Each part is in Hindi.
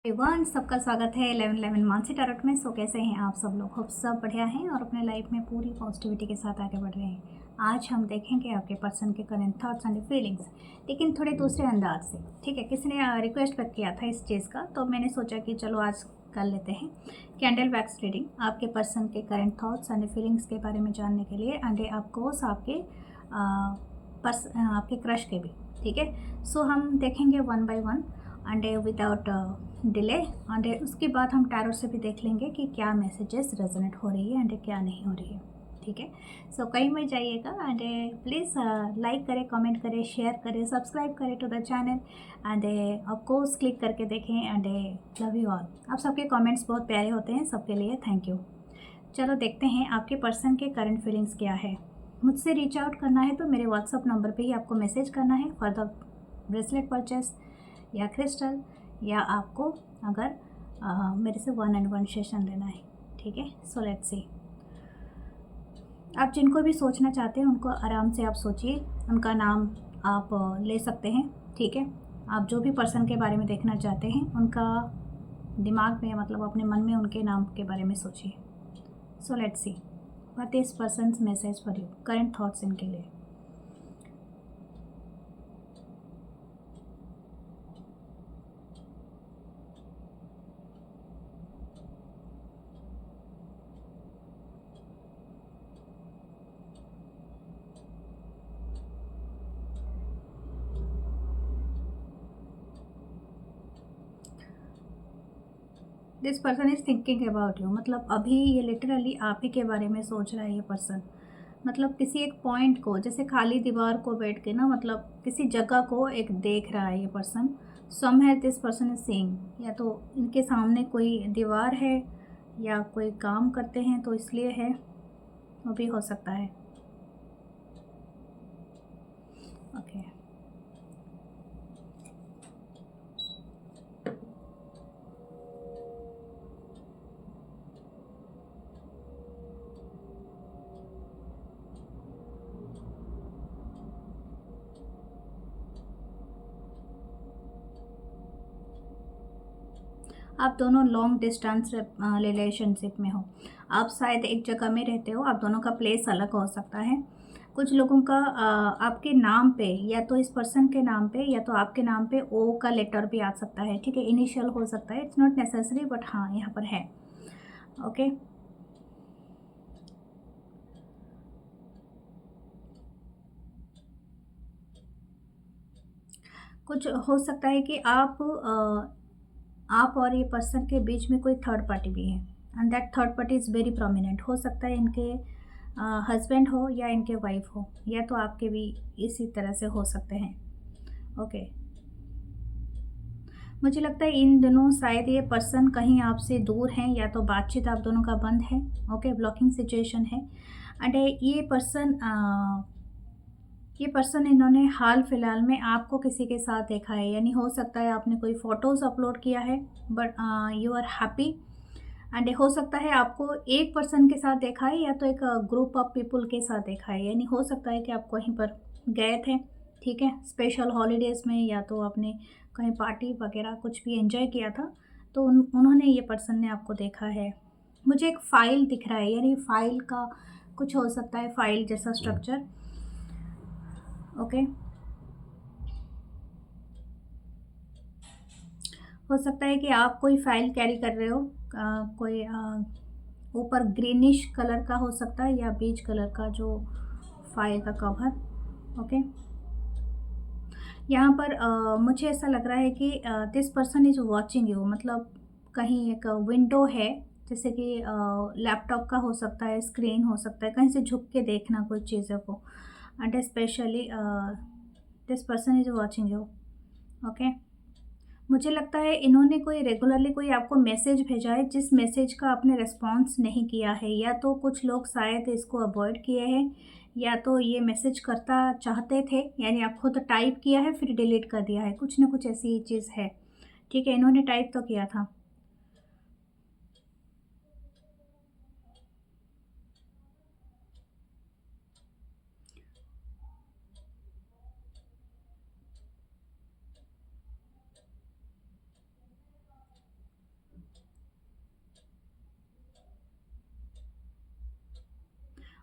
एवरीवन, सबका स्वागत है 1111 मानसी टैरोट में। कैसे हैं आप सब लोग? होप सब बढ़िया हैं और अपने लाइफ में पूरी पॉजिटिविटी के साथ आगे बढ़ रहे हैं। आज हम देखेंगे आपके पर्सन के करेंट थॉट्स एंड फीलिंग्स, लेकिन थोड़े दूसरे अंदाज से। ठीक है, किसी ने रिक्वेस्ट किया था इस चीज़ का, तो मैंने सोचा कि चलो आज कर लेते हैं कैंडल वैक्स रीडिंग आपके पर्सन के करेंट थॉट्स एंड फीलिंग्स के बारे में जानने के लिए, एंड आपकोर्स आपके क्रश के भी। ठीक है, सो हम देखेंगे one by one and without delay. And उसके बाद हम टैरोट से भी देख लेंगे कि क्या मैसेजेस रेजोनेट हो रही है एंड क्या नहीं हो रही है। ठीक है, सो कहीं मत जाइएगा एंड प्लीज़ लाइक करें, कमेंट करें, शेयर करें, सब्सक्राइब करें to the channel and of course click करके देखें। And love you all. आप सबके कमेंट्स बहुत प्यारे होते हैं, सबके लिए थैंक यू। चलो देखते हैं आपके पर्सन के करंट फीलिंग्स क्या है। मुझसे रीच आउट करना है तो मेरे व्हाट्सअप नंबर पे ही आपको मैसेज करना है फॉर द ब्रेसलेट परचेस या क्रिस्टल, या आपको अगर मेरे से 1-on-1 सेशन लेना है। ठीक है, सो लेट्स सी। आप जिनको भी सोचना चाहते हैं उनको आराम से आप सोचिए, उनका नाम आप ले सकते हैं। ठीक है, आप जो भी पर्सन के बारे में देखना चाहते हैं उनका दिमाग में, मतलब अपने मन में उनके नाम के बारे में सोचिए। So let's see what is persons message for you, current thoughts इनके लिए। This person is thinking about you, मतलब अभी ये लिटरली आप ही के बारे में सोच रहा है ये पर्सन। मतलब किसी एक पॉइंट को, जैसे खाली दीवार को बैठ के ना, मतलब किसी जगह को एक देख रहा है ये person. Somewhere this person is seeing, या तो इनके सामने कोई दीवार है या कोई काम करते हैं तो इसलिए है, वो भी हो सकता है। ओके, आप दोनों लॉन्ग डिस्टेंस रिलेशनशिप में हो। आप शायद एक जगह में रहते हो, आप दोनों का प्लेस अलग हो सकता है। कुछ लोगों का आपके नाम पे, या तो इस पर्सन के नाम पे या तो आपके नाम पे ओ का लेटर भी आ सकता है। ठीक है, इनिशियल हो सकता है, इट्स नॉट नेसेसरी, बट हाँ यहाँ पर है। ओके, कुछ हो सकता है कि आप और ये पर्सन के बीच में कोई थर्ड पार्टी भी है, and that third party is very prominent. हो सकता है इनके हस्बैंड हो या इनके वाइफ हो, या तो आपके भी इसी तरह से हो सकते हैं। ओके, मुझे लगता है इन दिनों शायद ये पर्सन कहीं आपसे दूर हैं, या तो बातचीत आप दोनों का बंद है। ओके, ब्लॉकिंग सिचुएशन है। एंड ये पर्सन इन्होंने हाल फिलहाल में आपको किसी के साथ देखा है, यानी हो सकता है आपने कोई फ़ोटोज़ अपलोड किया है, but you are happy. And हो सकता है आपको एक पर्सन के साथ देखा है, या तो एक ग्रुप ऑफ पीपल के साथ देखा है, यानी हो सकता है कि आप कहीं पर गए थे। ठीक है, स्पेशल हॉलीडेज़ में, या तो आपने कहीं पार्टी वगैरह कुछ भी एंजॉय किया था, तो उन्होंने, ये पर्सन ने आपको देखा है। मुझे एक फ़ाइल दिख रहा है, यानी फ़ाइल का कुछ हो सकता है, फ़ाइल जैसा स्ट्रक्चर। ओके, हो सकता है कि आप कोई फ़ाइल कैरी कर रहे हो, कोई ऊपर ग्रीनिश कलर का हो सकता है, या बीज कलर का जो फाइल का कवर। ओके, यहाँ पर मुझे ऐसा लग रहा है कि this person is watching you, मतलब कहीं एक विंडो है, जैसे कि लैपटॉप का हो सकता है, स्क्रीन हो सकता है, कहीं से झुक के देखना कोई चीज़ों को। And specially this person is watching you. Okay, मुझे लगता है इन्होंने कोई रेगुलरली कोई आपको मैसेज भेजा है, जिस मैसेज का आपने रिस्पॉन्स नहीं किया है, या तो कुछ लोग शायद इसको अवॉइड किए हैं, या तो ये मैसेज करता चाहते थे, यानी आप खुद टाइप किया है फिर डिलीट कर दिया है, कुछ ना कुछ ऐसी चीज़ है। ठीक है, इन्होंने टाइप तो किया था।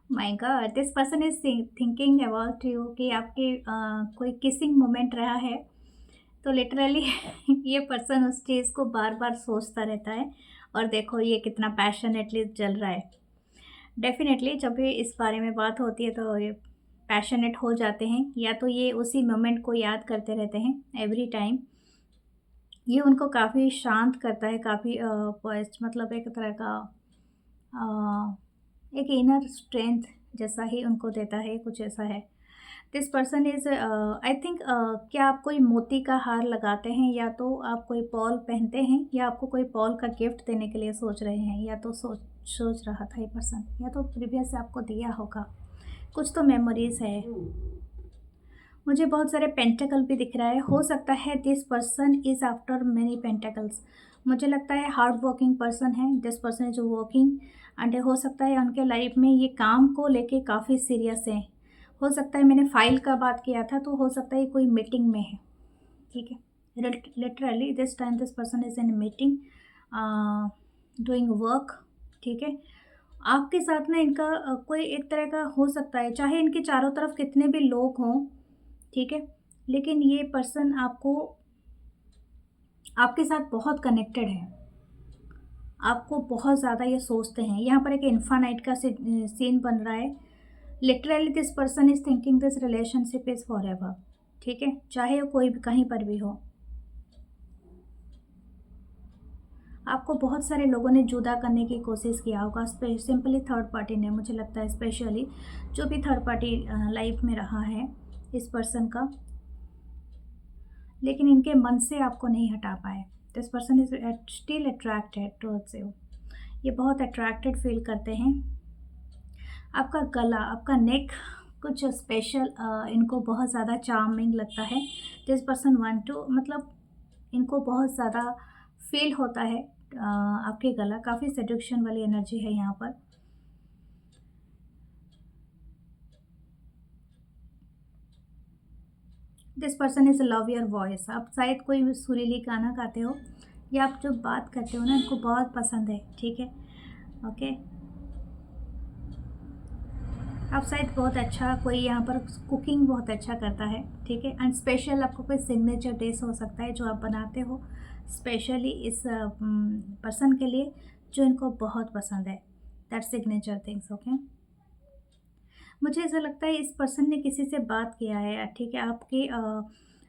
My God, this person is thinking about you कि आपके कोई किसिंग मोमेंट रहा है, तो लिटरली ये पर्सन उस चीज़ को बार बार सोचता रहता है। और देखो ये कितना पैशनेटली चल रहा है। डेफिनेटली जब भी इस बारे में बात होती है तो ये पैशनेट हो जाते हैं, या तो ये उसी मोमेंट को याद करते रहते हैं एवरी टाइम। ये उनको काफ़ी शांत करता है, काफ़ी मतलब एक तरह का अ, एक इनर स्ट्रेंथ जैसा ही उनको देता है, कुछ ऐसा है। This person is I think, क्या आप कोई मोती का हार लगाते हैं, या तो आप कोई पॉल पहनते हैं, या आपको कोई पॉल का गिफ्ट देने के लिए सोच रहे हैं, या तो सोच सोच रहा था ये पर्सन, या तो प्रीवियस से आपको दिया होगा। कुछ तो मेमोरीज है। मुझे बहुत सारे पेंटेकल भी दिख रहा है। हो सकता है this person is after many pentacles. मुझे लगता है हार्ड वर्किंग पर्सन है this person is working. And हो सकता है उनके लाइफ में ये काम को लेके काफ़ी सीरियस है। हो सकता है मैंने फाइल का बात किया था, तो हो सकता है ये कोई मीटिंग में है। ठीक है, literally this time this person is in meeting, doing work. ठीक है, आपके साथ ना इनका कोई एक तरह का हो सकता है, चाहे इनके चारों तरफ कितने भी लोग हों, ठीक है, लेकिन ये पर्सन आपको आपके साथ बहुत कनेक्टेड है। आपको बहुत ज़्यादा ये सोचते हैं। यहाँ पर एक इन्फानाइट का सीन बन रहा है। Literally this person is thinking this relationship is for ever. ठीक है, चाहे वो कोई भी कहीं पर भी हो। आपको बहुत सारे लोगों ने जुदा करने की कोशिश किया होगा, सिंपली थर्ड पार्टी ने, मुझे लगता है स्पेशली जो भी थर्ड पार्टी लाइफ में रहा है इस पर्सन का, लेकिन इनके मन से आपको नहीं हटा पाए। This person is still attracted towards you. ये बहुत अट्रैक्टेड फील करते हैं। आपका गला, आपका नेक कुछ स्पेशल इनको बहुत ज़्यादा चार्मिंग लगता है। दिस पर्सन वांट टू, मतलब इनको बहुत ज़्यादा फील होता है आपके गला, काफ़ी सेड्यूक्शन वाली एनर्जी है यहाँ पर। This person is love your voice. आप शायद कोई सुरीली गाना गाते हो, या आप जो बात करते हो ना, इनको बहुत पसंद है। ठीक है, ओके, आप शायद बहुत अच्छा कोई यहाँ पर कुकिंग बहुत अच्छा करता है। ठीक है, एंड स्पेशल आपको कोई सिग्नेचर डिश हो सकता है जो आप बनाते हो स्पेशली इस पर्सन के लिए, जो इनको बहुत पसंद है। That signature things. ओके, मुझे ऐसा लगता है इस पर्सन ने किसी से बात किया है। ठीक है, आपके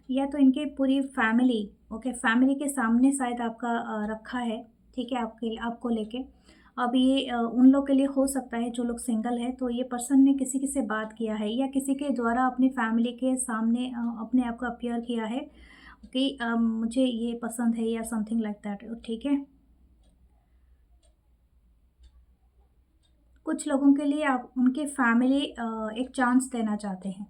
या तो इनके पूरी फैमिली, ओके, फैमिली के सामने शायद आपका रखा है। ठीक है, आपके आपको लेके अब ये उन लोग के लिए हो सकता है जो लोग सिंगल है, तो ये पर्सन ने किसी से बात किया है, या किसी के द्वारा अपनी फैमिली के सामने अपने आप को अपियर किया है कि मुझे ये पसंद है, या समथिंग लाइक दैट। ठीक है, कुछ लोगों के लिए आप उनके फैमिली एक चांस देना चाहते हैं।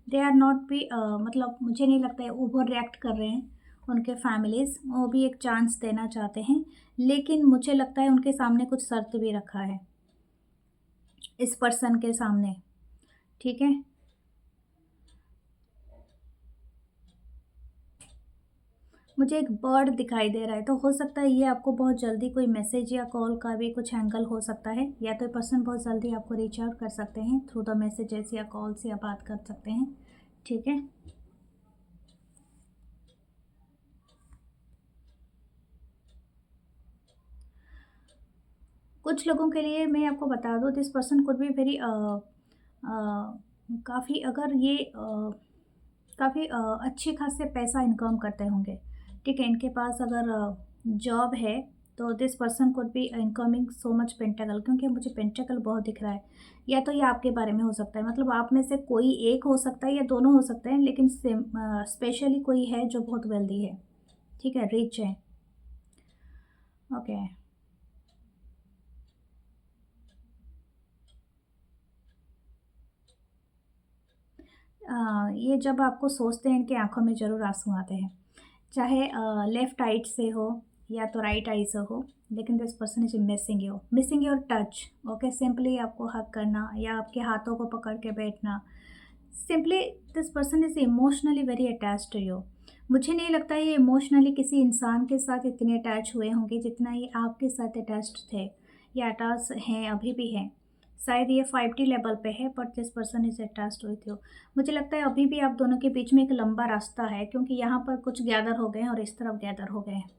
दे आर नॉट बी, मतलब मुझे नहीं लगता है ओवर रिएक्ट कर रहे हैं। उनके फैमिलीज़ वो भी एक चांस देना चाहते हैं, लेकिन मुझे लगता है उनके सामने कुछ शर्त भी रखा है इस पर्सन के सामने। ठीक है, मुझे एक बर्ड दिखाई दे रहा है, तो हो सकता है ये आपको बहुत जल्दी कोई मैसेज या कॉल का भी कुछ एंगल हो सकता है, या तो पर्सन बहुत जल्दी आपको रीच आउट कर सकते हैं थ्रू द मैसेजेस या कॉल्स, या बात कर सकते हैं। ठीक है, कुछ लोगों के लिए मैं आपको बता दूँ, this person could be very काफ़ी, अगर ये काफ़ी अच्छे खासे पैसा इनकम करते होंगे। ठीक है, इनके पास अगर जॉब है, तो this person could be incoming so much pentacle, क्योंकि मुझे पेंटाकल बहुत दिख रहा है। या तो ये आपके बारे में हो सकता है, मतलब आप में से कोई एक हो सकता है, या दोनों हो सकते हैं, लेकिन स्पेशली कोई है जो बहुत वेल्दी है। ठीक है, रिच है। ओके, ये जब आपको सोचते हैं, इनकी आँखों में ज़रूर आँसू आते हैं। चाहे लेफ्ट आइट से हो, या तो राइट आई से हो, लेकिन this person is missing your touch. Okay, simply आपको हक करना, या आपके हाथों को पकड़ के बैठना। Simply this person is emotionally very attach to you. मुझे नहीं लगता ये इमोशनली किसी इंसान के साथ इतने अटैच हुए होंगे जितना ये आपके साथ अटैच्ड थे, या अटैच हैं, अभी भी हैं। शायद ये 5D लेवल पे है, but this person is attached with you. मुझे लगता है अभी भी आप दोनों के बीच में एक लंबा रास्ता है, क्योंकि यहाँ पर कुछ गैदर हो गए हैं और इस तरफ गैदर हो गए हैं।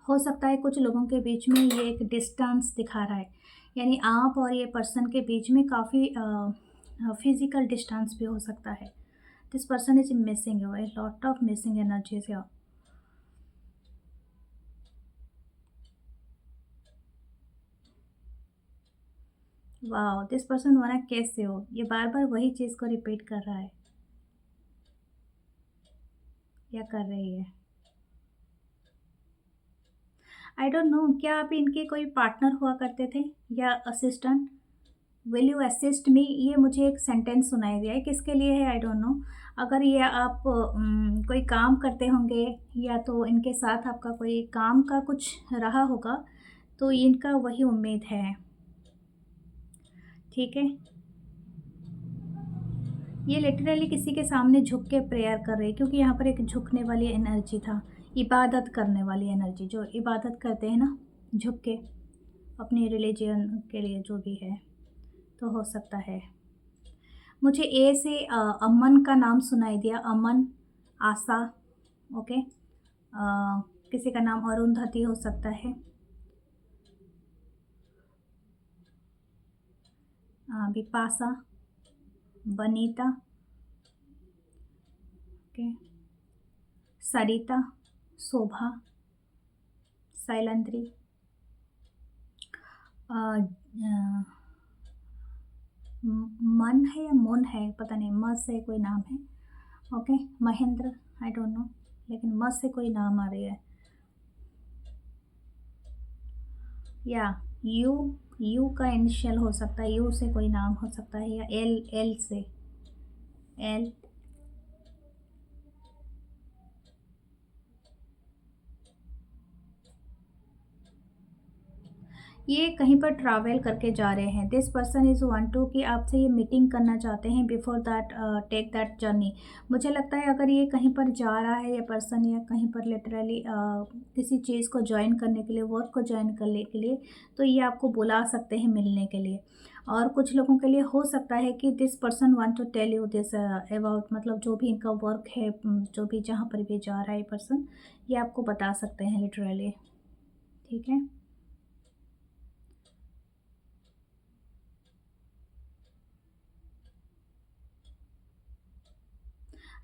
हो सकता है कुछ लोगों के बीच में ये एक डिस्टेंस दिखा रहा है, यानी आप और ये पर्सन के बीच में काफ़ी फिजिकल डिस्टेंस भी हो सकता है। This person is missing you, a lot of missing energies है। वाह, दिस पर्सन वाना कैसे हो, ये बार बार वही चीज़ को रिपीट कर रहा है या कर रही है। आई डोंट नो, क्या आप इनके कोई पार्टनर हुआ करते थे या असिस्टेंट? विल यू असिस्ट मी, ये मुझे एक सेंटेंस सुनाई दिया है, किसके लिए है आई डोंट नो। अगर ये आप कोई काम करते होंगे या तो इनके साथ आपका कोई काम का कुछ रहा होगा, तो इनका वही उम्मीद है। ठीक है, ये लिटरली किसी के सामने झुक के प्रेयर कर रही है, क्योंकि यहाँ पर एक झुकने वाली एनर्जी था, इबादत करने वाली एनर्जी, जो इबादत करते हैं ना झुक के अपने रिलीजन के लिए, जो भी है, तो हो सकता है। मुझे ए से अमन का नाम सुनाई दिया, अमन, आशा, ओके। किसी का नाम अरुंधति हो सकता है, बिपाशा, बनीता, ओके, सरिता, शोभा, शैलंद्री, अ, अ, मन है या मुन है, पता नहीं, म से कोई नाम है, okay. Mahendra, I don't know, लेकिन म से कोई नाम आ रही है, या यू, यू का इनिशियल हो सकता है, यू से कोई नाम हो सकता है, या एल, एल से, एल। ये कहीं पर ट्रैवल करके जा रहे हैं। This person is want to कि आपसे ये मीटिंग करना चाहते हैं before that take that journey. मुझे लगता है अगर ये कहीं पर जा रहा है ये पर्सन, या कहीं पर लिटरली किसी चीज़ को ज्वाइन करने के लिए, वर्क को ज्वाइन करने के लिए, तो ये आपको बुला सकते हैं मिलने के लिए। और कुछ लोगों के लिए हो सकता है कि this person want to tell you this about, मतलब जो भी इनका वर्क है, जो भी जहाँ पर भी जा रहा है ये पर्सन, ये आपको बता सकते हैं लिटरली। ठीक है,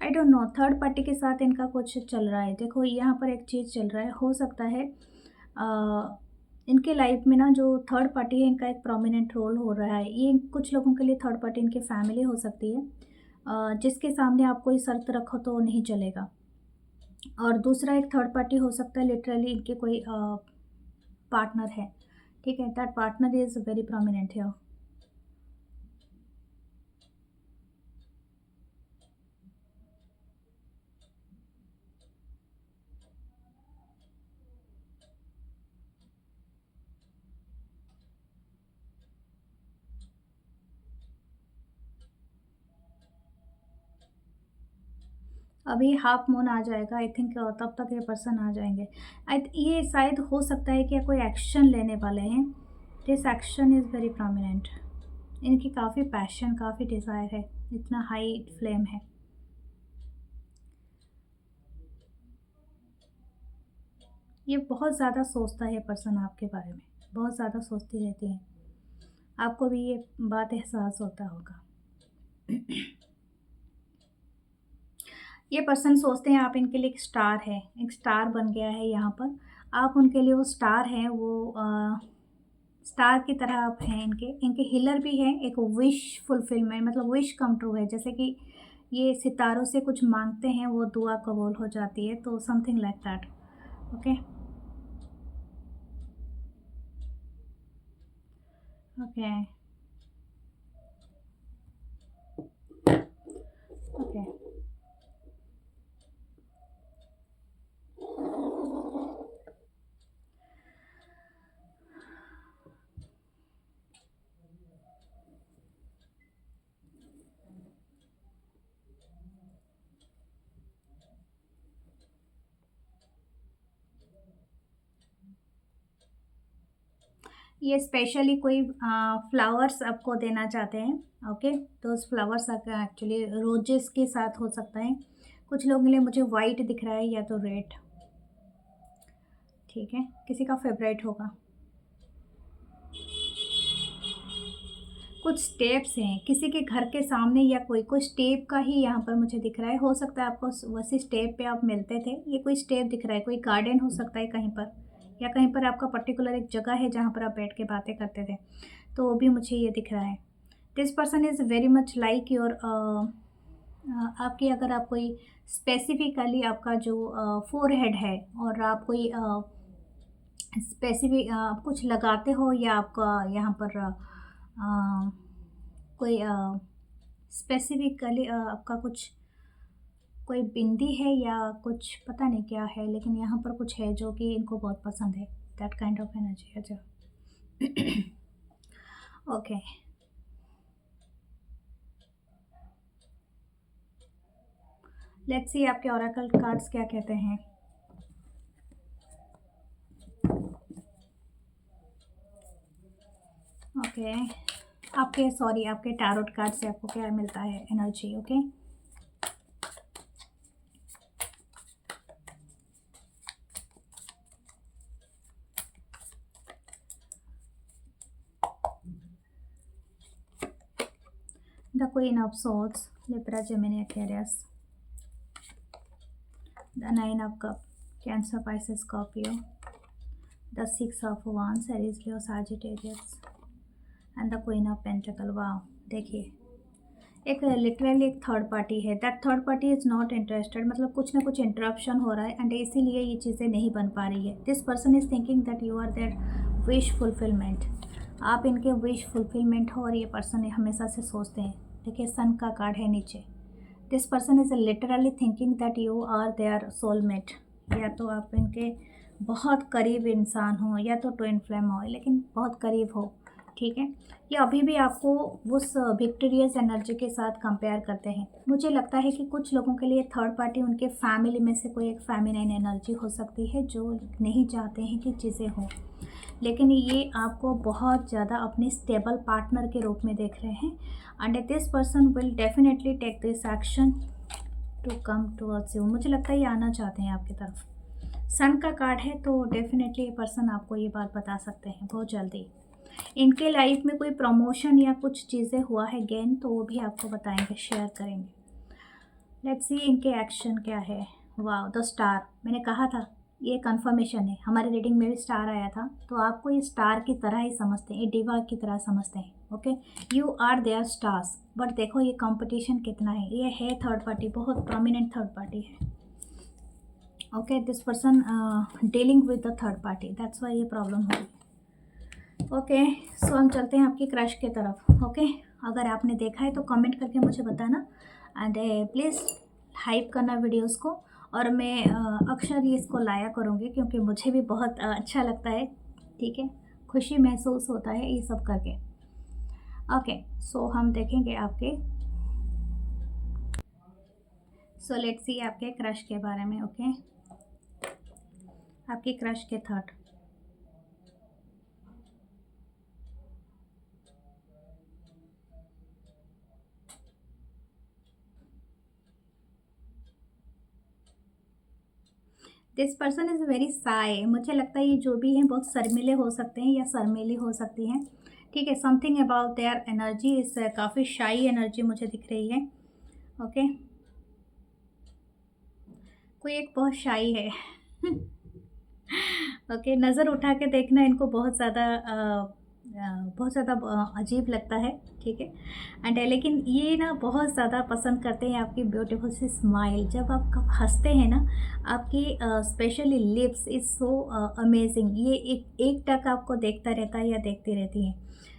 I don't know, third party के साथ इनका कुछ चल रहा है। देखो यहाँ पर एक चीज़ चल रहा है, हो सकता है इनके लाइफ में ना जो थर्ड पार्टी है, इनका एक प्रोमिनेंट रोल हो रहा है। ये कुछ लोगों के लिए थर्ड पार्टी इनकी फैमिली हो सकती है, जिसके सामने आप कोई शर्त रखो तो नहीं चलेगा। और दूसरा एक थर्ड पार्टी हो सकता है लिटरली इनके कोई पार्टनर है। ठीक है, that partner is very prominent है। अभी हाफ मून आ जाएगा आई थिंक, तब तक ये पर्सन आ जाएंगे। ये शायद हो सकता है कि कोई एक्शन लेने वाले हैं। This action is very prominent. इनकी काफ़ी पैशन, काफ़ी डिज़ायर है, इतना हाई फ्लेम है। ये बहुत ज़्यादा सोचता है पर्सन आपके बारे में, बहुत ज़्यादा सोचती रहती है। आपको भी ये बात एहसास होता होगा। ये पर्सन सोचते हैं आप इनके लिए एक स्टार है, एक स्टार बन गया है यहाँ पर। आप उनके लिए वो स्टार हैं, वो स्टार की तरह आप हैं इनके, इनके हीलर भी हैं। एक विश फुलफिलमेंट, मतलब विश कम ट्रू है, जैसे कि ये सितारों से कुछ मांगते हैं, वो दुआ कबूल हो जाती है, तो something like that. Okay, okay, okay. ये स्पेशली कोई फ्लावर्स आपको देना चाहते हैं। ओके, तो उस फ्लावर्स आपका एक्चुअली रोजेस के साथ हो सकता है। कुछ लोगों के लिए मुझे वाइट दिख रहा है या तो रेड। ठीक है, किसी का फेवरेट होगा। कुछ स्टेप्स हैं किसी के घर के सामने या कोई कोई स्टेप का ही यहाँ पर मुझे दिख रहा है। हो सकता है आपको वैसे स्टेप पे आप मिलते थे, ये कोई स्टेप दिख रहा है। कोई गार्डन हो सकता है कहीं पर, या कहीं पर आपका पर्टिकुलर एक जगह है जहाँ पर आप बैठ के बातें करते थे, तो वो भी मुझे ये दिख रहा है। This person is very much like your आपकी, अगर आप कोई स्पेसिफिकली आपका जो फोरहेड है और आप कोई स्पेसिफिक कुछ लगाते हो, या आपका यहाँ पर कोई स्पेसिफिकली आपका कुछ कोई बिंदी है या कुछ पता नहीं क्या है, लेकिन यहाँ पर कुछ है जो कि इनको बहुत पसंद है। That kind of energy. अच्छा, ओके, लेट्स सी आपके ओरेकल कार्ड्स क्या कहते हैं। ओके, आपके टैरोट कार्ड से आपको क्या मिलता है energy. Okay, the queen of swords, Libra, Gemini, Aquarius, the nine of cup, cancer, Pisces, Scorpio, the six of wands, Aries, Leo, Sagittarius, and the queen of pentacle. वाह, देखिए एक लिटरली एक थर्ड पार्टी है। That third party is not interested, मतलब कुछ ना कुछ इंटरप्शन हो रहा है एंड इसीलिए ये चीज़ें नहीं बन पा रही है। This person is thinking that you are their wish fulfilment, आप इनके विश फुलफिलमेंट हो, और ये पर्सन हमेशा से सोचते हैं। देखिए सन का कार्ड है नीचे। This person is literally thinking that you are their soulmate, या तो आप इनके बहुत करीब इंसान हो या तो ट्विन फ्लेम हो, लेकिन बहुत करीब हो। ठीक है, ये अभी भी आपको उस विक्टोरियस एनर्जी के साथ कंपेयर करते हैं। मुझे लगता है कि कुछ लोगों के लिए थर्ड पार्टी उनके फैमिली में से कोई एक फेमिनाइन एनर्जी हो सकती है जो नहीं चाहते हैं कि चीज़ें हों, लेकिन ये आपको बहुत ज़्यादा अपने स्टेबल पार्टनर के रूप में देख रहे हैं। And this person will definitely take this action to come towards you. मुझे लगता है ये आना चाहते हैं आपकी तरफ। सन का कार्ड है तो डेफिनेटली ये पर्सन आपको ये बात बता सकते हैं बहुत जल्दी। इनके लाइफ में कोई प्रमोशन या कुछ चीज़ें हुआ है गेन, तो वो भी आपको बताएंगे, शेयर करेंगे। लेट्स सी इनके एक्शन क्या है। वाह, द स्टार, मैंने कहा था ये कंफर्मेशन है। हमारे रीडिंग में भी स्टार आया था, तो आपको ये स्टार की तरह ही समझते हैं, ये डिवा की तरह समझते हैं। Okay, you are their stars, but देखो ये कंपटीशन कितना है। ये है थर्ड पार्टी, बहुत प्रोमिनेंट थर्ड पार्टी है। Okay, this person dealing with the third party, that's why ये प्रॉब्लम हुई। ओके, सो हम चलते हैं आपकी क्रश की तरफ। ओके, अगर आपने देखा है तो कमेंट करके मुझे बताना, एंड प्लीज़ हाइप करना वीडियोस को। और मैं अक्सर ये इसको लाया करूँगी क्योंकि मुझे भी बहुत अच्छा लगता है। ठीक है, खुशी महसूस होता है ये सब करके। ओके, सो हम देखेंगे आपके, सो लेट्स सी आपके क्रश के बारे में। ओके, आपकी क्रश के thought. This person is very Sai, मुझे लगता है ये जो भी हैं बहुत शर्मीले हो सकते हैं या शर्मीली हो सकती हैं। ठीक है, समथिंग अबाउट देयर एनर्जी इस काफ़ी शाई एनर्जी मुझे दिख रही है। ओके, कोई एक बहुत शाई है। ओके, नज़र उठा के देखना इनको बहुत ज़्यादा अजीब लगता है। ठीक है, एंड लेकिन ये ना बहुत ज़्यादा पसंद करते हैं आपकी ब्यूटीफुल सी स्माइल। जब आप कब हंसते हैं ना, आपकी specially lips is so amazing. ये एक टक आपको देखता रहता है या देखती रहती है।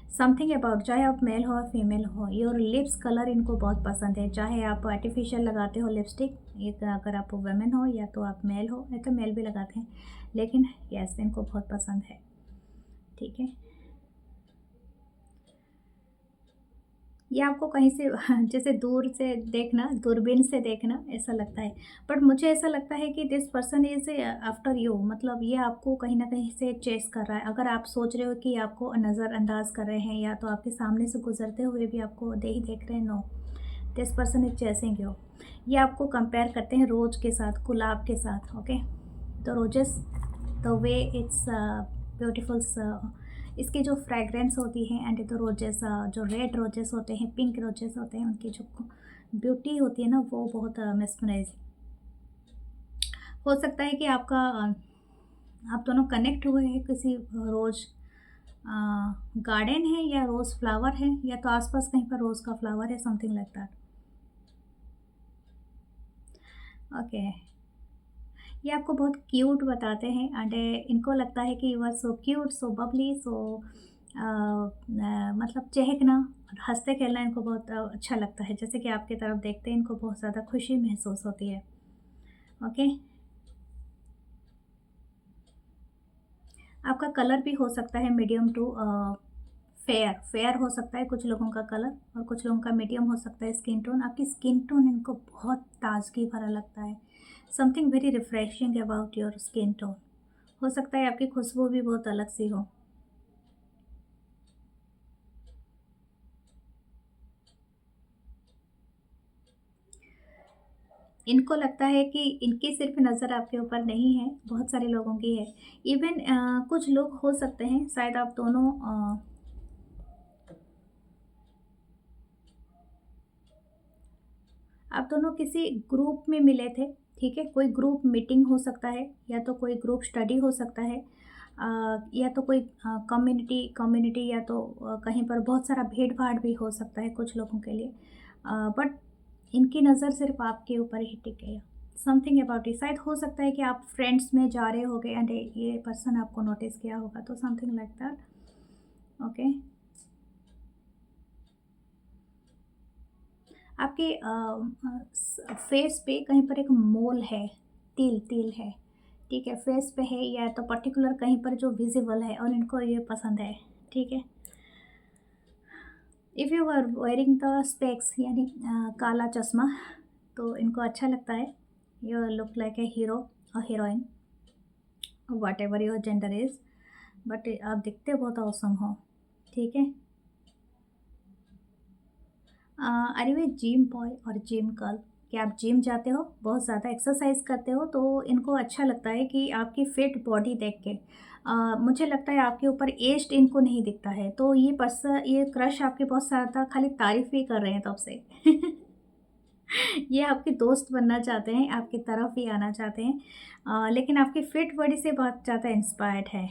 समथिंग अबाउट, चाहे आप मेल हो और फीमेल हो, योर लिप्स कलर इनको बहुत पसंद है। चाहे आप आर्टिफिशियल लगाते हो लिपस्टिक, एक अगर आप वुमेन हो या तो आप मेल हो, या तो मेल भी लगाते हैं, लेकिन यस इनको बहुत पसंद है। ठीक है, ये आपको कहीं से जैसे दूर से देखना, दूरबीन से देखना ऐसा लगता है। बट मुझे ऐसा लगता है कि this person is after you, मतलब ये आपको कहीं न कहीं से चेस कर रहा है। अगर आप सोच रहे हो कि आपको नज़रअंदाज कर रहे हैं या तो आपके सामने से गुज़रते हुए भी आपको नहीं देख रहे हैं, no, this person is chasing you. ये आपको कंपेयर करते हैं रोज़ के साथ, गुलाब के साथ, ओके? तो roses, the way it's beautiful, इसकी जो फ्रेगरेंस होती है, एंड द रोजेस, जो रेड रोजेस होते हैं, पिंक रोजेस होते हैं, उनकी जो ब्यूटी होती है ना, वो बहुत मेस्मराइजिंग। हो सकता है कि आपका आप दोनों कनेक्ट हुए हैं किसी रोज़ गार्डन है, या रोज़ फ्लावर है, या तो आसपास कहीं पर रोज़ का फ्लावर है, समथिंग लाइक दैट, ओके? ये आपको बहुत क्यूट बताते हैं, एंड इनको लगता है कि यू आर सो क्यूट, सो बबली, सो मतलब चहकना और हँसते खेलना इनको बहुत अच्छा लगता है। जैसे कि आपकी तरफ देखते हैं, इनको बहुत ज़्यादा खुशी महसूस होती है, ओके? आपका कलर भी हो सकता है मीडियम टू फेयर, फेयर हो सकता है कुछ लोगों का कलर, और कुछ लोगों का मीडियम हो सकता है स्किन टोन। आपकी स्किन टोन इनको बहुत ताजगी भरा लगता है, something very refreshing about your skin tone. हो सकता है आपकी खुशबू भी बहुत अलग सी हो। इनको लगता है कि इनकी सिर्फ नज़र आपके ऊपर नहीं है, बहुत सारे लोगों की है। इवन कुछ लोग हो सकते हैं, शायद आप दोनों किसी ग्रुप में मिले थे, ठीक है? कोई ग्रुप मीटिंग हो सकता है, या तो कोई ग्रुप स्टडी हो सकता है, या तो कोई कम्युनिटी कम्युनिटी, या तो कहीं पर बहुत सारा भीड़-भाड़ भी हो सकता है कुछ लोगों के लिए। बट इनकी नज़र सिर्फ़ आपके ऊपर ही टिकी है। समथिंग अबाउट इट, शायद हो सकता है कि आप फ्रेंड्स में जा रहे होगे, एंड ये पर्सन आपको नोटिस किया होगा, तो समथिंग लाइक दैट, ओके? आपके फेस पे कहीं पर एक मोल है, तिल तिल है, ठीक है? फेस पे है, या तो पर्टिकुलर कहीं पर जो विजिबल है, और इनको ये पसंद है, ठीक है? If you are wearing the specs, यानी काला चश्मा, तो इनको अच्छा लगता है। You look like a hero और heroine, whatever your gender is, but आप दिखते बहुत औसम हो, ठीक है? अरे वे जिम बॉय और जिम गर्ल, क्या आप जिम जाते हो, बहुत ज़्यादा एक्सरसाइज करते हो, तो इनको अच्छा लगता है कि आपकी फिट बॉडी देख के। मुझे लगता है आपके ऊपर एज्ड इनको नहीं दिखता है, तो ये क्रश आपके बहुत ज़्यादा खाली तारीफ़ ही कर रहे हैं तब से। ये आपके दोस्त बनना चाहते हैं, आपकी तरफ ही आना चाहते हैं, लेकिन आपकी फिट बॉडी से बहुत ज़्यादा इंस्पायर्ड है।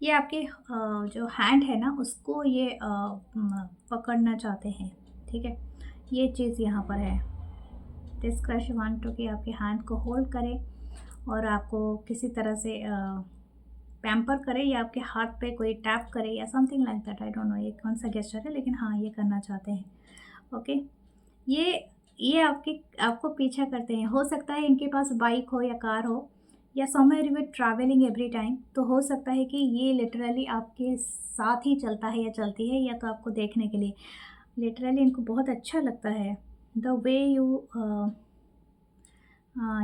ये आपके जो हैंड है ना, उसको ये पकड़ना चाहते हैं, ठीक है? ये चीज़ यहाँ पर है। दिस क्रश वांट टू कि आपके हैंड को होल्ड करे, और आपको किसी तरह से पैम्पर करे, या आपके हाथ पे कोई टैप करे, या something like that, I don't know ये कौन सा गेस्चर है, लेकिन हाँ, ये करना चाहते हैं, ओके? ये ये आपको पीछा करते हैं। हो सकता है इनके पास बाइक हो या कार हो, या somewhere with travelling every time, तो हो सकता है कि ये लिटरली आपके साथ ही चलता है या चलती है, या तो आपको देखने के लिए। लिटरली इनको बहुत अच्छा लगता है द वे यू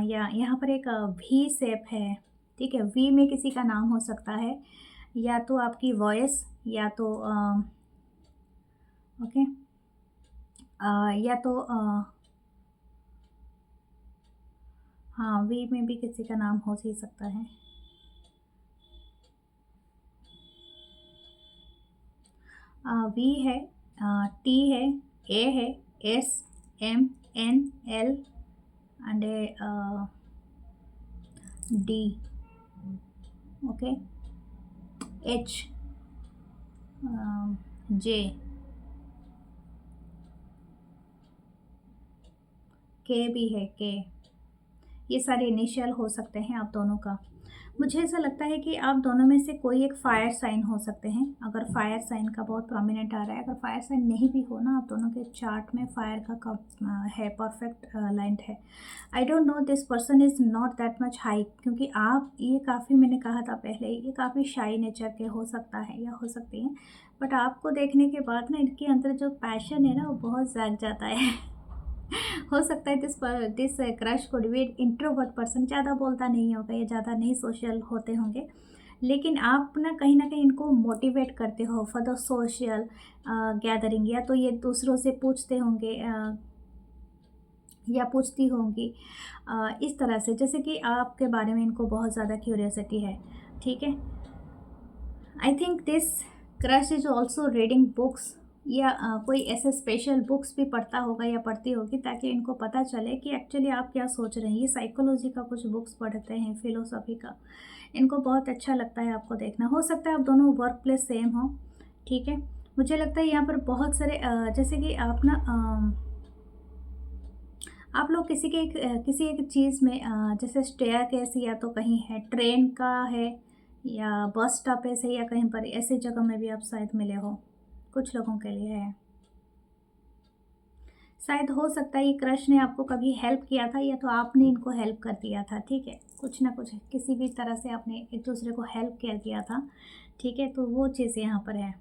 या यहाँ पर एक वी शेप है, ठीक है? वी में किसी का नाम हो सकता है, या तो आपकी वॉइस, या तो ओके, या तो हाँ, वी में भी किसी का नाम हो ही सकता है। वी है, टी है, ए है, S, M, N, L, and D, okay, H, J, K भी है, के। ये सारे इनिशियल हो सकते हैं आप दोनों का। मुझे ऐसा लगता है कि आप दोनों में से कोई एक फायर साइन हो सकते हैं। अगर फायर साइन का बहुत प्रोमिनेंट आ रहा है, अगर फायर साइन नहीं भी हो ना, आप दोनों के चार्ट में फायर का है, परफेक्ट लाइन है। I don't know, this person is not that much high, क्योंकि आप ये काफ़ी, मैंने कहा था पहले, ये काफ़ी शाई नेचर के हो सकता है या हो सकती हैं। बट आपको देखने के बाद ना इनके अंदर जो पैशन है ना वो बहुत जाग जाता है। हो सकता है this crush could be introvert person, ज़्यादा बोलता नहीं होगा या ज़्यादा नहीं सोशल होते होंगे, लेकिन आप ना कहीं इनको मोटिवेट करते हो फॉर द सोशल गैदरिंग, या तो ये दूसरों से पूछते होंगे या पूछती होंगी इस तरह से, जैसे कि आपके बारे में इनको बहुत ज़्यादा क्यूरियोसिटी है। ठीक है, I think this crush is also reading books, या कोई ऐसे स्पेशल बुक्स भी पढ़ता होगा या पढ़ती होगी, ताकि इनको पता चले कि एक्चुअली आप क्या सोच रहे हैं। ये साइकोलॉजी का कुछ बुक्स पढ़ते हैं, फिलोसॉफी का, इनको बहुत अच्छा लगता है आपको देखना। हो सकता है आप दोनों वर्क प्लेस सेम हो। ठीक है, मुझे लगता है यहाँ पर बहुत सारे जैसे कि आप ना आप लोग किसी एक चीज़ में जैसे स्टेयरकेस या तो कहीं है, ट्रेन का है या बस स्टॉप से या कहीं पर ऐसी जगह में भी आप शायद मिले हो, कुछ लोगों के लिए है। शायद हो सकता है ये क्रश ने आपको कभी हेल्प किया था या तो आपने इनको हेल्प कर दिया था। ठीक है, कुछ ना कुछ किसी भी तरह से आपने एक दूसरे को हेल्प कर दिया था। ठीक है, तो वो चीज़ यहाँ पर है।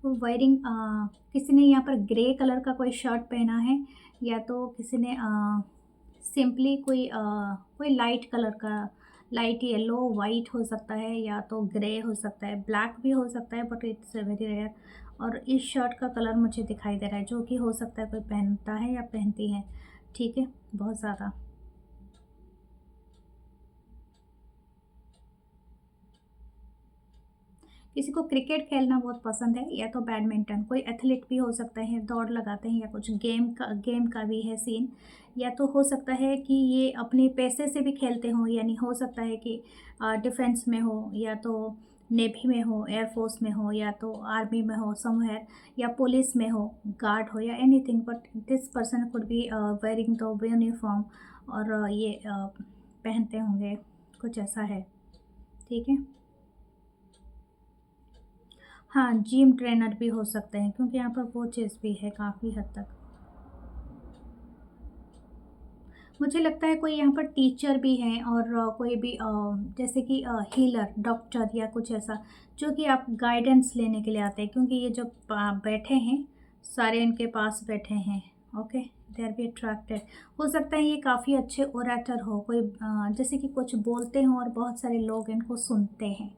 वेयरिंग, किसी ने यहाँ पर ग्रे कलर का कोई शर्ट पहना है, या तो किसी ने सिंपली कोई लाइट कलर का, लाइट येलो वाइट हो सकता है, या तो ग्रे हो सकता है, ब्लैक भी हो सकता है, बट इट्स वेरी रेयर। और इस शर्ट का कलर मुझे दिखाई दे रहा है, जो कि हो सकता है कोई पहनता है या पहनती है। ठीक है, बहुत ज़्यादा। किसी को क्रिकेट खेलना बहुत पसंद है, या तो बैडमिंटन, कोई एथलीट भी हो सकते हैं, दौड़ लगाते हैं, या कुछ गेम का भी है सीन। या तो हो सकता है कि ये अपने पैसे से भी खेलते हों, यानी हो सकता है कि डिफेंस में हो, या तो नेवी में हो, एयरफोर्स में हो, या तो आर्मी में हो समवेयर, या पुलिस में हो, गार्ड हो, या anything, but this person could B wearing the uniform, और ये पहनते होंगे, कुछ ऐसा है। ठीक है, हाँ, जिम ट्रेनर भी हो सकते हैं, क्योंकि यहाँ पर वो चीज़ भी है काफ़ी हद तक। मुझे लगता है कोई यहाँ पर टीचर भी हैं, और कोई भी जैसे कि हीलर, डॉक्टर या कुछ ऐसा, जो कि आप गाइडेंस लेने के लिए आते हैं, क्योंकि ये जो बैठे हैं, सारे इनके पास बैठे हैं। Okay, they R be attracted. हो सकता है ये काफ़ी अच्छे ओरेटर हो, कोई जैसे कि कुछ बोलते हों और बहुत सारे लोग इनको सुनते हैं।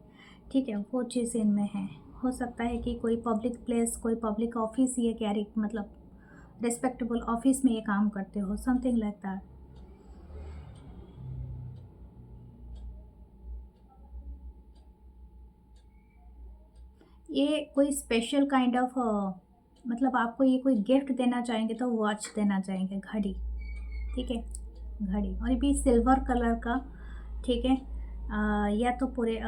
ठीक है, वो चीज़ इनमें है। हो सकता है कि कोई पब्लिक प्लेस, कोई पब्लिक ऑफिस ये कैरी, मतलब रिस्पेक्टेबल ऑफिस में ये काम करते हो, समथिंग लाइक दैट। ये कोई स्पेशल काइंड ऑफ, मतलब आपको ये कोई गिफ्ट देना चाहेंगे तो वॉच देना चाहेंगे, घड़ी। ठीक है, घड़ी, और ये भी सिल्वर कलर का। ठीक है, या तो पूरे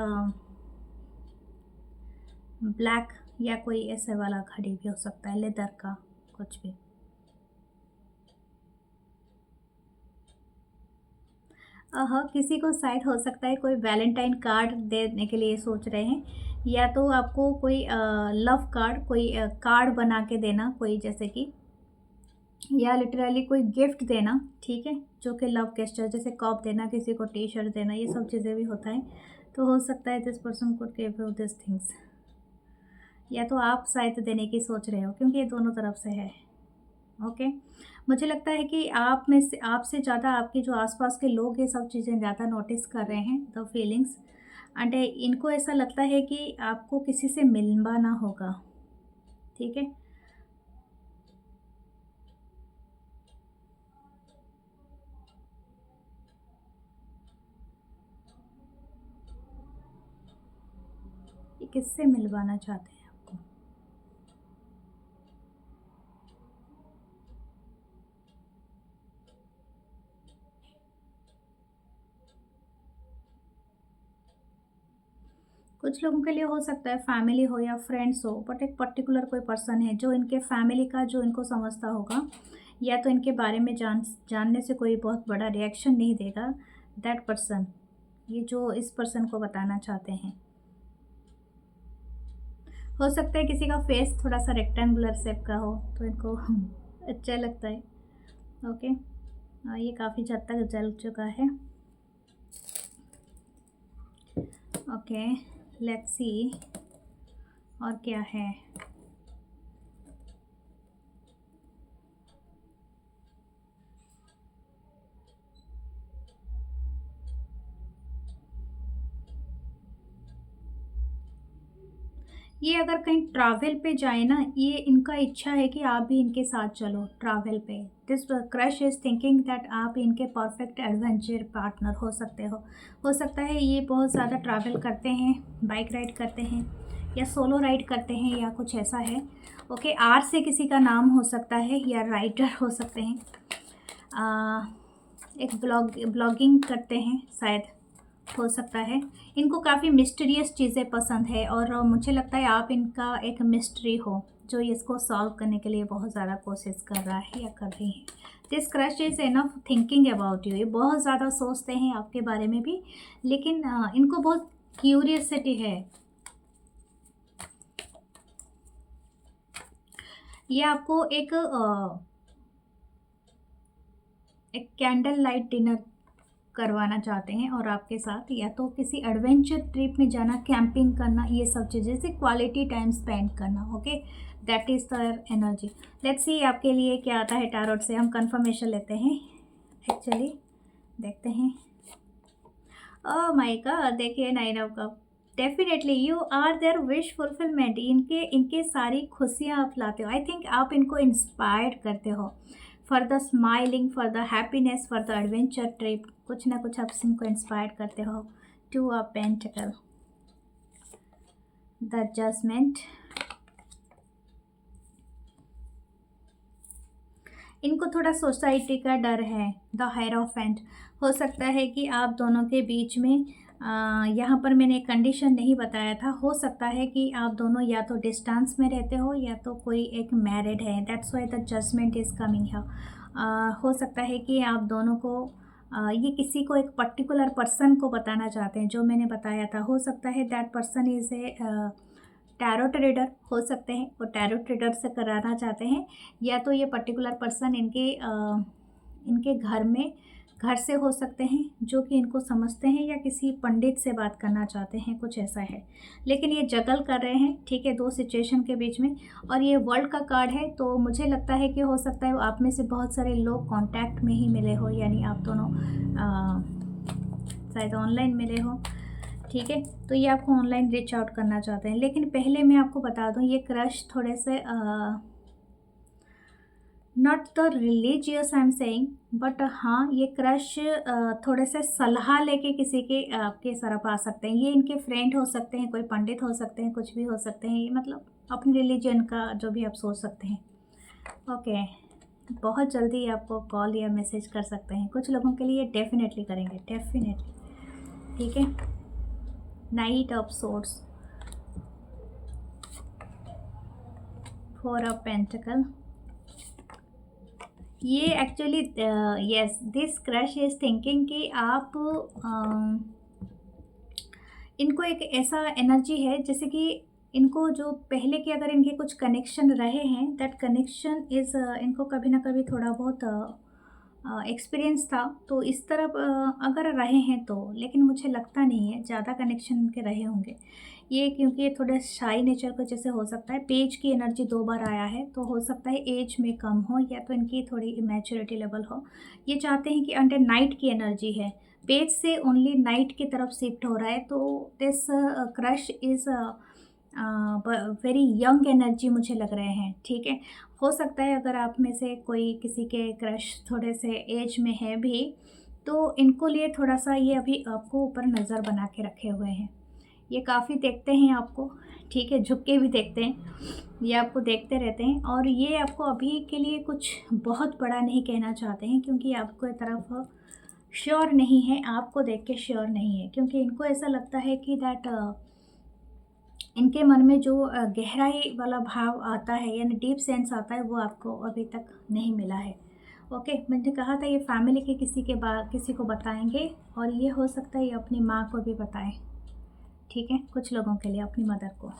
ब्लैक, या कोई ऐसे वाला घड़ी भी हो सकता है, लेदर का, कुछ भी। हाँ, किसी को शायद हो सकता है कोई वैलेंटाइन कार्ड देने के लिए सोच रहे हैं, या तो आपको कोई लव कार्ड, कोई कार्ड बना के देना, कोई जैसे कि, या लिटरली कोई गिफ्ट देना। ठीक है, जो कि लव गेस्चर, जैसे कप देना, किसी को टी शर्ट देना, ये सब चीज़ें भी होता है। तो हो सकता है this person could give you this things, या तो आप शायद देने की सोच रहे हो, क्योंकि ये दोनों तरफ से है। ओके, मुझे लगता है कि आप में से, आपसे ज़्यादा आपके जो आसपास के लोग ये सब चीज़ें ज़्यादा नोटिस कर रहे हैं, द फीलिंग्स। एंड इनको ऐसा लगता है कि आपको किसी से मिलवाना होगा। ठीक है, ये किससे मिलवाना चाहते हैं आपको। कुछ लोगों के लिए हो सकता है फैमिली हो या फ्रेंड्स हो, बट एक पर्टिकुलर कोई पर्सन है जो इनके फैमिली का जो इनको समझता होगा, या तो इनके बारे में जानने से कोई बहुत बड़ा रिएक्शन नहीं देगा। दैट पर्सन, ये जो इस पर्सन को बताना चाहते हैं। हो सकता है किसी का फेस थोड़ा सा रेक्टेंगुलर शेप का हो तो इनको अच्छा लगता है। ओके, ये काफ़ी हद तक जल चुका है। ओके, लेट्स सी और क्या है। ये अगर कहीं ट्रैवल पे जाए ना, ये इनका इच्छा है कि आप भी इनके साथ चलो ट्रैवल पे। This crush is thinking that आप इनके परफेक्ट एडवेंचर पार्टनर हो सकता है ये बहुत ज़्यादा ट्रैवल करते हैं, बाइक राइड करते हैं या सोलो राइड करते हैं या कुछ ऐसा है। ओके, आर से किसी का नाम हो सकता है या राइटर हो सकते हैं। एक ब्लॉगिंग करते हैं शायद, हो सकता है। इनको काफ़ी मिस्टीरियस चीज़ें पसंद है और मुझे लगता है आप इनका एक मिस्ट्री हो जो इसको सॉल्व करने के लिए बहुत ज़्यादा कोशिश कर रहा है या कर रही है। This crush is enough thinking about you, ये बहुत ज़्यादा सोचते हैं आपके बारे में भी, लेकिन इनको बहुत क्यूरियसिटी है। ये आपको एक कैंडल लाइट डिनर करवाना चाहते हैं और आपके साथ, या तो किसी एडवेंचर ट्रिप में जाना, कैंपिंग करना, ये सब चीज़ें से क्वालिटी टाइम स्पेंड करना। Okay, that is the energy. Let's see आपके लिए क्या आता है टैरोट से। हम कंफर्मेशन लेते हैं, एक्चुअली देखते हैं। ओह माय गॉड, देखिए 9 of cup. Definitely you are their wish fulfilment. इनके इनके सारी खुशियाँ आप लाते हो। आई थिंक आप इनको इंस्पायर करते हो for the smiling, for the happiness, for the adventure trip. कुछ ना कुछ आप इनको इंस्पायर करते हो। 2 ऑफ पेंटिकल, द जजमेंट। इनको थोड़ा सोसाइटी का डर है, द हायरोफेंट। हो सकता है कि आप दोनों के बीच में यहाँ पर मैंने कंडीशन नहीं बताया था, हो सकता है कि आप दोनों या तो डिस्टेंस में रहते हो या तो कोई एक मैरिड है। That's why the judgement is coming here. हो सकता है कि आप दोनों को ये किसी को एक पर्टिकुलर पर्सन को बताना चाहते हैं जो मैंने बताया था। हो सकता है that person is a tarot reader हो सकते हैं, वो टैरोट रीडर से कराना चाहते हैं, या तो ये पर्टिकुलर पर्सन इनके घर से हो सकते हैं जो कि इनको समझते हैं, या किसी पंडित से बात करना चाहते हैं, कुछ ऐसा है। लेकिन ये जगल कर रहे हैं, ठीक है, 2 सिचुएशन के बीच में। और ये वर्ल्ड का कार्ड है, तो मुझे लगता है कि हो सकता है आप में से बहुत सारे लोग कांटेक्ट में ही मिले हो, यानी आप दोनों शायद ऑनलाइन मिले हो, ठीक है। तो ये आपको ऑनलाइन रीच आउट करना चाहते हैं। लेकिन पहले मैं आपको बता दूं, ये क्रश थोड़े से not the religious I am saying, but हाँ, ये क्रश थोड़े से सलाह लेके किसी के आपके तरफ आ सकते हैं। ये इनके फ्रेंड हो सकते हैं, कोई पंडित हो सकते हैं, कुछ भी हो सकते हैं। ये मतलब अपनी रिलीजन का जो भी आप सोच सकते हैं। ओके, बहुत जल्दी आपको कॉल या मैसेज कर सकते हैं। कुछ लोगों के लिए डेफिनेटली करेंगे, डेफिनेटली, ठीक है। Knight of swords, 4 of pentacle. ये actually yes, this crush is thinking कि आप इनको एक ऐसा एनर्जी है जैसे कि इनको जो पहले के अगर इनके कुछ कनेक्शन रहे हैं, दैट कनेक्शन इज़ इनको कभी ना कभी थोड़ा बहुत एक्सपीरियंस था, तो इस तरफ अगर रहे हैं तो, लेकिन मुझे लगता नहीं है ज़्यादा कनेक्शन इनके रहे होंगे। ये क्योंकि ये थोड़े शाई नेचर को जैसे हो सकता है। पेज की एनर्जी 2 बार आया है, तो हो सकता है एज में कम हो या तो इनकी थोड़ी मैच्योरिटी लेवल हो। ये चाहते हैं कि अंडर नाइट की एनर्जी है, पेज से ओनली नाइट की तरफ शिफ्ट हो रहा है। तो this crush is very young energy मुझे लग रहे हैं, ठीक है। हो सकता है अगर आप में से कोई किसी के क्रश थोड़े से एज में है भी, तो इनको लिए थोड़ा सा ये अभी आपको ऊपर नज़र बना के रखे हुए हैं। ये काफ़ी देखते हैं आपको, ठीक है, झुक के भी देखते हैं, ये आपको देखते रहते हैं। और ये आपको अभी के लिए कुछ बहुत बड़ा नहीं कहना चाहते हैं, क्योंकि आपको तरफ श्योर नहीं है, आपको देख के श्योर नहीं है, क्योंकि इनको ऐसा लगता है कि दैट इनके मन में जो गहराई वाला भाव आता है यानी डीप सेंस आता है, वो आपको अभी तक नहीं मिला है। ओके, मैंने कहा था ये फैमिली के किसी को बताएंगे, और ये हो सकता है ये अपनी माँ को भी बताएं। ठीक है, कुछ लोगों के लिए अपनी मदर को।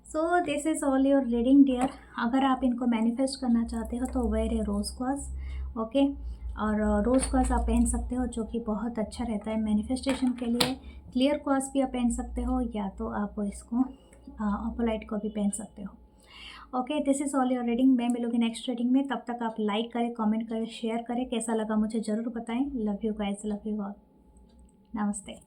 So this is all your reading dear. अगर आप इनको मैनिफेस्ट करना चाहते हो तो wear a rose quartz. Okay, और रोज़ क्वास आप पहन सकते हो, जो कि बहुत अच्छा रहता है मैनिफेस्टेशन के लिए। क्लियर क्वास भी आप पहन सकते हो, या तो आप इसको अपोलाइट को भी पहन सकते हो। Okay, this is all your reading. मैं मिलूंगी नेक्स्ट रीडिंग में। तब तक आप लाइक करें, कमेंट करें, शेयर करें। कैसा लगा मुझे ज़रूर बताएं। Love you guys, love you all. नमस्ते।